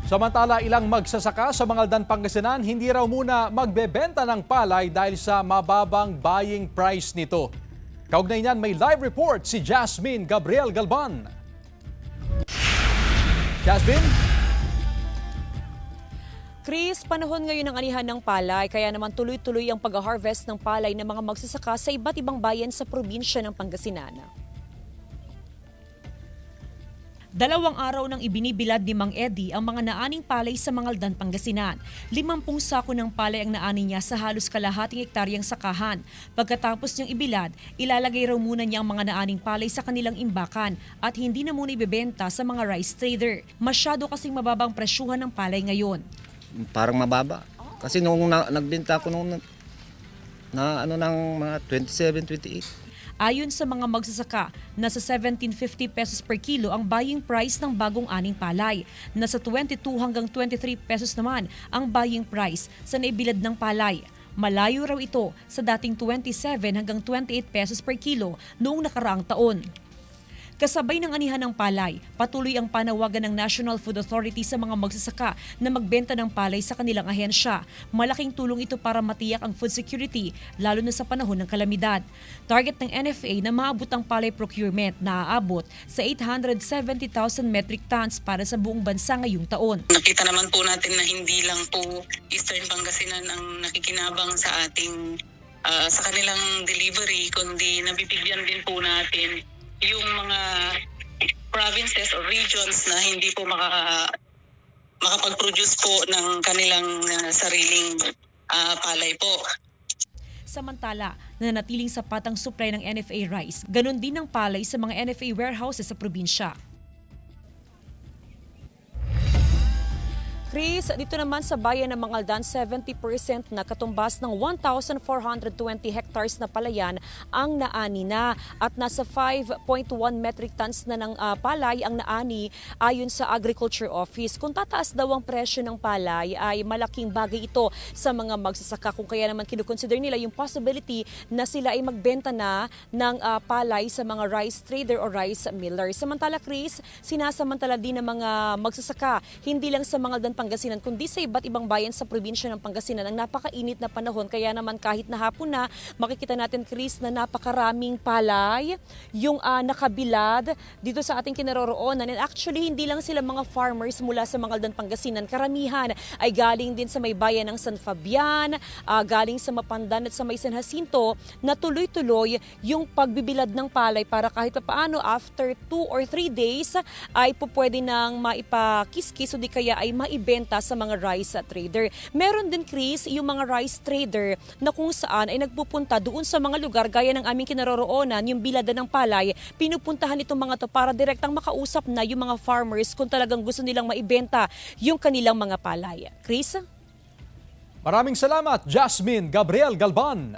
Samantala, ilang magsasaka sa Mangaldan, Pangasinan hindi raw muna magbebenta ng palay dahil sa mababang buying price nito. Kaugnay niyan, may live report si Jasmine Gabriel Galban. Jasmine? Chris, panahon ngayon ng anihan ng palay, kaya naman tuloy-tuloy ang pag-harvest ng palay ng mga magsasaka sa iba't ibang bayan sa probinsya ng Pangasinan. 2 araw nang ibinibilad ni Mang Eddie ang mga naaning palay sa Mangaldan, Pangasinan. 50 sako ng palay ang naani niya sa halos kalahating hektaryang sakahan. Pagkatapos niyang ibilad, ilalagay raw muna niya ang mga naaning palay sa kanilang imbakan at hindi na muna ibebenta sa mga rice trader. Masyado kasing mababang presyuhan ng palay ngayon. Parang mababa. Kasi nung nagbenta ko nung ng mga 27, 28. Ayon sa mga magsasaka, nasa 17.50 pesos per kilo ang buying price ng bagong aning palay. Nasa 22 hanggang 23 pesos naman ang buying price sa naibilad ng palay. Malayo raw ito sa dating 27 hanggang 28 pesos per kilo noong nakaraang taon. Kasabay ng anihan ng palay, patuloy ang panawagan ng National Food Authority sa mga magsasaka na magbenta ng palay sa kanilang ahensya. Malaking tulong ito para matiyak ang food security, lalo na sa panahon ng kalamidad. Target ng NFA na maabot ang palay procurement na aabot sa 870,000 metric tons para sa buong bansa ngayong taon. Nakita naman po natin na hindi lang po Eastern Pangasinan ang nakikinabang sa ating sa kanilang delivery, kundi nabibigyan din po natin yung mga provinces or regions na hindi po makapag-produce po ng kanilang sariling palay po. Samantala, nanatiling sapat ang supply ng NFA rice. Ganon din ang palay sa mga NFA warehouses sa probinsya. Chris, dito naman sa bayan ng Mangaldan, 70% na katumbas ng 1,420 hectares na palayan ang naani na at nasa 5.1 metric tons na ng palay ang naani ayon sa Agriculture Office. Kung tataas daw ang presyo ng palay ay malaking bagay ito sa mga magsasaka kung kaya naman kinukonsider nila yung possibility na sila ay magbenta na ng palay sa mga rice trader o rice miller. Samantala, Chris, sinasamantala din ng mga magsasaka hindi lang sa Mangaldan, Pangasinan, kundi sa iba't ibang bayan sa probinsya ng Pangasinan ang napakainit na panahon. Kaya naman kahit na hapon na, makikita natin, Chris, na napakaraming palay yung nakabilad dito sa ating kinaroroonan. And actually, hindi lang sila mga farmers mula sa Mangaldan, Pangasinan. Karamihan ay galing din sa may bayan ng San Fabian, galing sa Mapandan at sa may San Jacinto, na tuloy-tuloy yung pagbibilad ng palay para kahit paano after 2 or 3 days ay pwede nang maipakiskis o di kaya ay maibenta sa mga rice trader. Meron din, Chris, yung mga rice trader na kung saan ay nagpupunta doon sa mga lugar gaya ng aming kinaroroonan, yung bilada ng palay, pinupuntahan itong mga to para direktang makausap na yung mga farmers kung talagang gusto nilang maibenta yung kanilang mga palay. Chris? Maraming salamat, Jasmine Gabriel Galban.